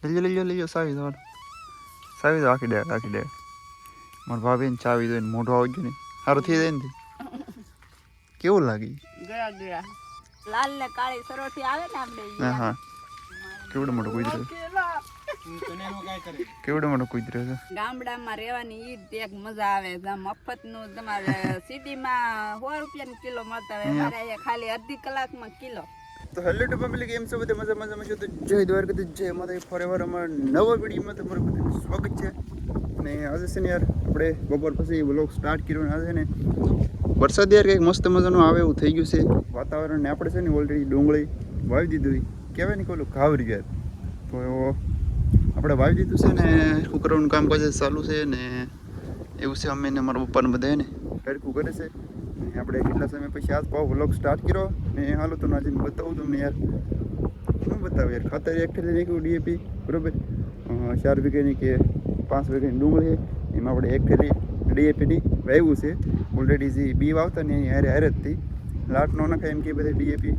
લઈ લો સાવી દો આખી દે મારા ભાભીને ચાવી દો મોઢું આવી ગયું ને સારું થઈ જાય ને કેવું લાગી ગયા લાલ ને કાળી સરોઠી આવે ને આપણે હા કેવડો મોટો કૂતરો છે ગામડામાં રહેવાની ઈ જ એક મજા આવે મફત નું તમારે સિટીમાં 100 રૂપિયા કિલો મળતા હોય મારે અહીંયા ખાલી અડધી કલાકમાં કિલો. તો હેલો ટુ ફેમિલી કેમ છો બધે મજામાં છો? તો જય દ્વારકાધીશ, જય માતા ફોરએવર. અમારા નવા વિડીયોમાં તમારું બધાનું સ્વાગત છે. અને આજે છે ને યાર આપણે બપોર પછી વ્લોગ સ્ટાર્ટ કર્યો ને આજે ને વરસાદ યાર કંઈક મસ્ત મજાનું આવે એવું થઈ ગયું છે વાતાવરણ. ને આપણે છે ને ઓલરેડી ડુંગળી વાવી દીધું કહેવાય ને કોલું ઘાવરી ગયા તો આપણે વાવી દીધું છે ને શું કરવાનું કામકાજ ચાલુ છે ને એવું છે. અમે ને મારા પપ્પાને બધા ને હરખું કરે છે. આપણે કેટલા સમય પછી આજ પાવ વ્લોગ સ્ટાર્ટ કર્યો ને હાલો તો આજે બતાવું તમને યાર શું બતાવું યાર. ખાતર એક થેલી નાખ્યું ડીએપી બરાબર 4 વીઘાની કે 5 વીઘાની ડુંગળી છે એમાં આપણે એક થેલી ડીએપીની વાવ્યું છે. ઓલરેડી જે બી વાવતા ને એની હારે જ હતી. લાટ ન નખાય એમ કે બધા ડીએપી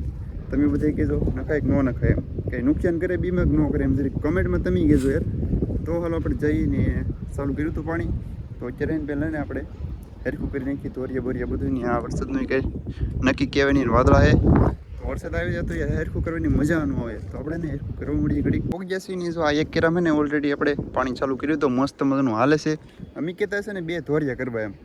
તમે બધા કહેજો નખાય કે ન નખાય એમ કંઈ નુકસાન કરે બીમાં કે ન કરે એમ જરી કમેન્ટમાં તમે કહેજો યાર. તો હાલો આપણે જઈને ચાલુ કર્યું હતું પાણી. તો અત્યારે એને પહેલાં ને આપણે હરખું કરી નાખી તોરિયા બોરિયા બધું ને આ વરસાદનું કંઈ નક્કી કહેવાય નહીં. વાદળા છે તો વરસાદ આવી જાય તો યાર હરખું કરવાની મજા ન આવે તો આપણે ને હરખું કરવા મળીએ ઘડી પોગ ગયા છીએ ને. જો આ એક કેરામાં ને ઓલરેડી આપણે પાણી ચાલુ કર્યું તો મસ્ત મજાનું હાલે છે. અમે કહેતા છે ને 2 ધોરિયા કરવા એમ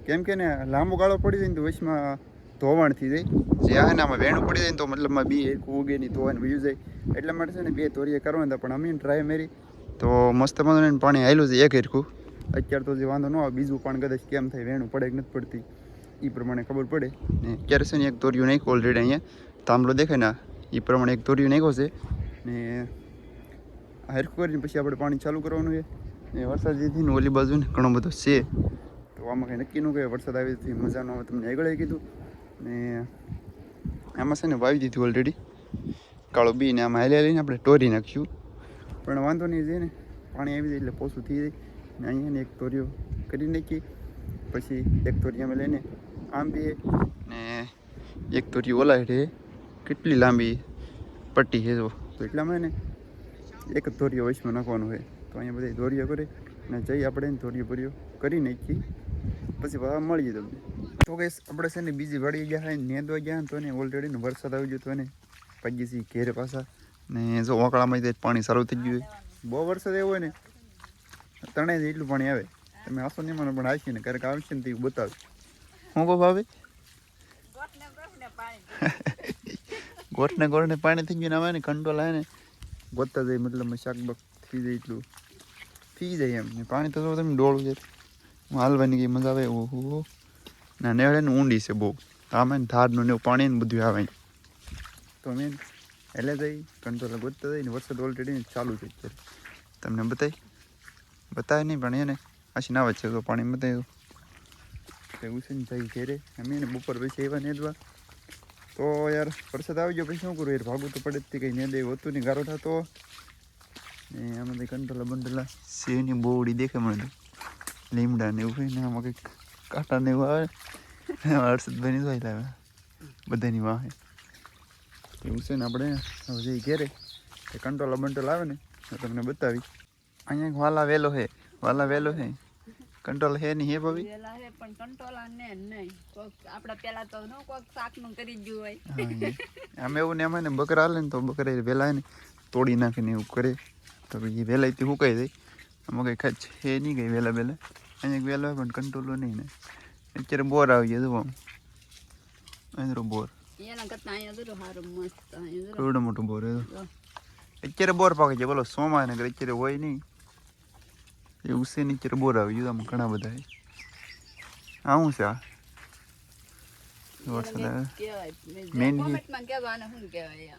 કેમ કે ને લાંબો ગાળો પડી જાય ને તો વચમાં ધોવાણ થઈ જાય જે આ ને આમાં વેણું પડી જાય ને તો મતલબમાં બી હરખું ઉગે નહીં ધોવાને વયું જાય. એટલા માટે છે ને 2 ધોરિયા કરવાના હતા પણ અમે ટ્રાય મારી તો મસ્ત મજાનું પાણી આવેલું છે એક હરખું. અત્યારે તો જે વાંધો ન આવે બીજું પણ કદાચ કેમ થાય વેણું પડે કે નથી પડતી એ પ્રમાણે ખબર પડે. ને અત્યારે છે ને એક તોરિયું નાખ્યું ઓલરેડી અહીંયા તાંબલો દેખાય ને એ પ્રમાણે એક તોરિયું નાખ્યો છે ને હરખું કરીને પછી આપણે પાણી ચાલુ કરવાનું છે. ને વરસાદ જેથી ને ઓલી બાજુ ને ઘણો બધો છે તો આમાં કંઈ નક્કી ન કહે વરસાદ આવે તો મજા ન આવે તમને આગળ કીધું. ને આમાં છે ને વાવી દીધું ઓલરેડી કાળો બી ને આમાં હાલી આપણે ટોરી નાખ્યું પણ વાંધો નહીં છે ને પાણી આવી જાય એટલે પોસું થઈ જાય. ને અહીંયા ને એક તોરિયો કરી નાખી પછી એક તોરિયામાં લઈને આમ બી ને એક તોરિયો ઓલા હેઠે કેટલી લાંબી પટ્ટી છે જો તો એટલામાં ને એક જ તોરિયો વચમાં નાખવાનું હોય તો અહીંયા બધા દોરિયો કરે ને જઈ આપણે તોરિયો ભર્યો કરી નાખી પછી પાછા મળીએ તમને. તો કઈ આપણે છે ને બીજી વાળી ગયા નેદવા ગયા તો ને ઓલરેડી ને વરસાદ આવી ગયો તો ને પગી છીએ ઘેરે પાછા ને જો ઓકળામાં પાણી સારું થઈ ગયું બહુ વરસાદ એવો હોય ને તણાઈ એટલું પાણી આવે તમે આસો નહીં મને પણ આવશે ને ક્યારેક આવશે ને તો એવું બતાવે શું કહો ભાવે ગોઠને પાણી થઈ ગયું ને આવે ને કંટ્રોલ આવે ને ગોતતા જાય મતલબ શાકબાક થઈ જાય એટલું થઈ જાય એમ. પાણી તો તમે ડોળું છે હાલવાની કંઈ મજા આવે એવું ના નેવડે ને ઊંડી છે બહુ આમે ને ધારનું ને એવું પાણી ને બધું આવે તો મેં એટલે જઈ કંટ્રોલ ગોતતા જાય ને વરસાદ ઓલરેડી ચાલુ છે અત્યારે તમને બતાવે નહીં પણ એને આશી ના વચ્ચે તો પાણી બતાવ્યું એવું છે ને જઈ ઘેરે અમે એને બપોર પછી એવા નેદવા તો યાર વરસાદ આવી ગયો પછી શું કરું યાર ભાગું તો પડે જ કંઈ નેદે હોતું નહીં ગારો થતો ને આમાંથી કંટોલા બંટોલા સેવની બોવડી દેખે મને તો લીમડા ને એવું હોય ને આમાં કંઈક કાંટા ને એવું આવે હર્ષદભાઈની જ હોય બધાની વાહે એવું છે ને આપણે હવે જઈ ઘેરે કે કંટોલા બંટોલા આવે ને તો તમને બતાવી. અહીંયા વાલા વેલો હે કંટ્રોલ હે નહીં હે ભાભી વેલા હે પણ કંટ્રોલા ને નહીં કોક આપણે પેલા તો નો કોક શાકનું કરી ગયું હોય આમે એવું ને એમાં ને બકરા હાલે ને તો બકરા વેલા ને તોડી નાખીને એવું કરે તો એ વેલાથી સુકાઈ જાય. આમાં કંઈ ખાચ હે નહીં ગઈ વેલા અહીંયા વેલો પણ કંટ્રોલો નહીં ને અત્યારે બોર આવી ગયા જુઓ અહીં બોર એના કરતા અહીંયા જરૂર સારું મસ્ત કેવડો મોટો બોર અત્યારે બોર પાકે છે બોલો સોમાં નગર અત્યારે હોય નહીં એવું છે ને અત્યારે બોર આવી ગયું આમ ઘણા બધા આ શું છે આ વરસાદ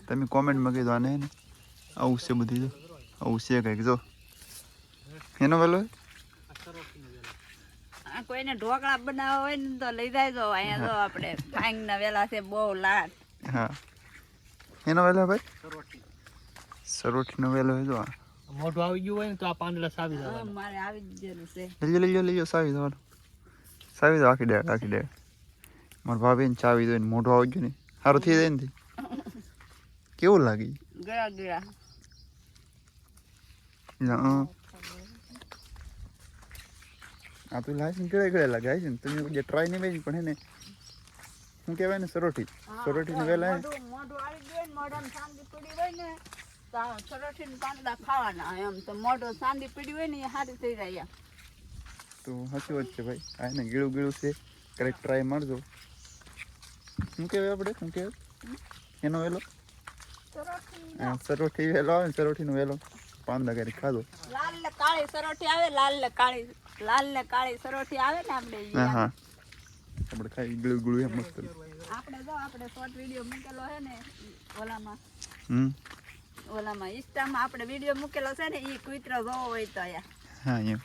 તમે કોમેન્ટમાં કહી દો આને ને આવું છે બધી જો આવું છે કંઈક જો એનો વેલો કોઈને ઢોકળા બનાવવા હોય ને તો લઈ જાય જો અહીંયા જો આપણે ફાંગ ના વેલા છે બહુ લાટ. હા એનો વેલો ભાઈ સરોઠ નો વેલો જો મોઢું આવી ગયું હોય ને તો આ પાંદડા સાવી જવાનું મારે આવી જ જરૂર છે. લઈ લો સાવી દો આખી દે મારા ભાભીને ચાવી દો ને મોઢું આવી ગયું ને સારું થઈ જાય ને કેવું લાગી ગયા આ તો લાઈસન કેળે લગાય છે ને તમે કોઈ ટ્રાય નહીં કરી પણ હે ને શું કહેવાય ને સરોઠીને વેલા મોઢું આવી ગયું ને મોઢામાં ચાંદી પડી હોય ને તો સરોઠીને પાંદડા ખાવાના એમ તો મોઢું ચાંદી પડી હોય ને એ સારી થઈ જાય એમ. તો સાચી વાત છે ભાઈ. આ ને ગીળું છે ક્યારેક ટ્રાય મારજો. શું કહેવાય આપણે શું કહેવાય એનો વેલો સરોઠી વેલો આવે ને સરોઠીનો વેલો પાંદડા ક્યારેક ખાધો. લાલ ને કાળી સરોઠી આવે લાલ ને કાળી સરોઠી આવે ને આપણે હા આપણે ખાઈ ગળું એમ મસ્ત. આપણે શોર્ટ વિડીયો મૂકેલો છે ને ઓલામાં ઇન્સ્ટામાં આપણે વિડીયો મૂકેલો છે ને એ કુતરો જોવો હોય તો હા એમ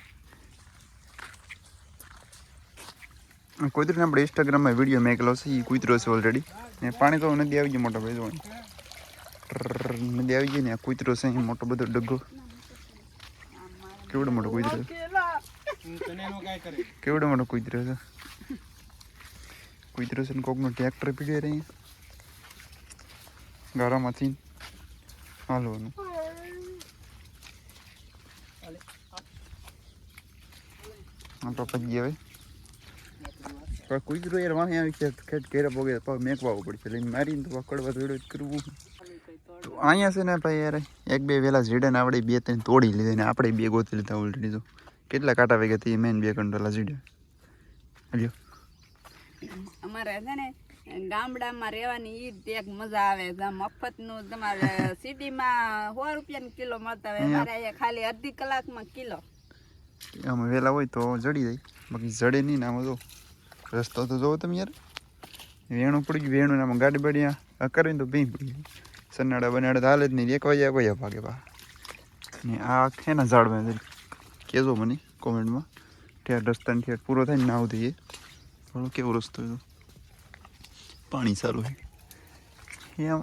કુતરીને આપણે ઇન્સ્ટાગ્રામમાં વિડીયો મેકેલો છે એ કુતરો છે ઓલરેડી. ને પાણી તો નદી આવી ગઈ મોટો ભાઈ જો નદી આવી ગઈ ને આ કુતરો છે અહીં મોટો બધો ડગ્ગો. કેવડો મોટો કુતરો કેવડો મોટો કુતરો છે ને કોકનો ટ્રેક્ટર પીડ્યો રહી ગારામાંથી હાલવાનું. તો પછી હવે કુતરો યાર વાંહે આવી છે ખેટ ઘેરા પોગે પગ મેકવાવો પડશે એટલે મારીને તો પકડવા થોડું જ કરવું. તો અહીંયા છે ને ભાઈ યાર એક બે વેલા ઝીડે ને આપણે 2-3 તોડી લીધા ને આપણે 2 ગોતી લીધા ઓલરેડી. તો કેટલા કાંટા વાગ્યા હતી મેન 2 કંટોલા ઝીડે. હલ્યો અમારે છે ને ગામડામાં રહેવાની ઈ જ એક મજા આવે. મફતનું તમારે સિટીમાં 100 રૂપિયાનો કિલો મળતા હોય મારે અહીંયા ખાલી અડધી કલાકમાં કિલો. આમાં વહેલા હોય તો જડી જાય બાકી જડે નહીં ને આમાં જો રસ્તો તો જોવો તમે યાર વેણું પડી ગયું વેણું આમાં ગાડી બાડી કરીને તો ભીં પડી ગઈ. સન્નાડા બનાડા હાલે જ નહીં 1 વાગ્યા કોઈ ભાગે પા ને આ એના ઝાડમાં કહેજો મને કોમેન્ટમાં ઠેર રસ્તાને ઠેર પૂરો થાય ને ના આવતી એ થોડો કેવો રસ્તો તો પાણી ચાલુ છે એમ.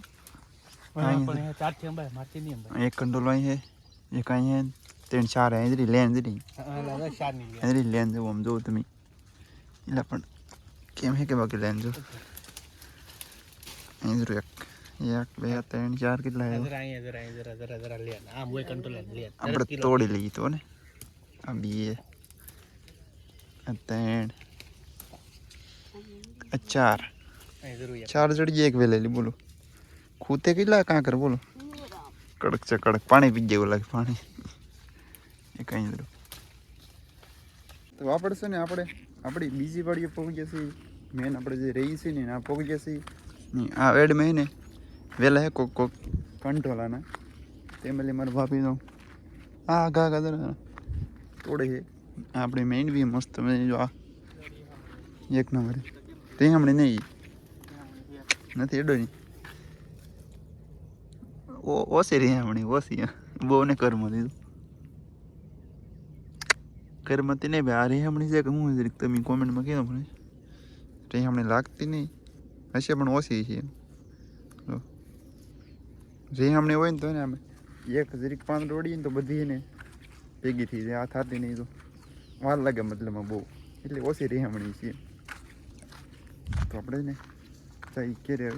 એક કંટોલો અહીં છે એક અહીં 3-4 એંદરી લેન જેવું આમ જોવો તમે એટલે પણ કેમ છે કે બાકી લેન જો એંદરું 1 2 3 4 કેટલા આપણે તોડી લઈએ તો ને આ 2 આ 3 આ 4 જડી એક વેલેલી બોલો ખૂતે કેટલા કાંકર બોલો કડક છે કડક પાણી પી જેવું લાગે પાણી એ કઈ તો આપણે છે ને આપણે આપણી બીજી વાડીએ પહોંચી જશે મેન આપણે જે રહી છે ને આ પહોંચી જશે આ એડ મહિને વહેલા હે કોક કંટોલાના તેમાં મારા ભાભી તો આ ઘા ગાદર તોડે છે આપણે મેઇન બી મસ્ત જો આ 1 નંબર તે હમણાં નહીં નથી એડો નહીં ઓછી રહી હમણાં ઓછી બહુ ને કર્મ દીધું કર્મતી નહીં ભાઈ આ રહી હમણાં છે કે હું તમે કોમેન્ટમાં કહેજો મને રહી હમણાં લાગતી નહીં હશે પણ ઓછી છે રહી હમણાં હોય ને તો ને અમે એક જરીક પાંદડો ઓડીએ ને તો બધી એને ભેગી થઈ જાય આ થતી નહીં તો વાર લાગે મતલબમાં બહુ એટલે ઓછી રહી હમણાં છીએ તો આપણે ને કઈ કે હવે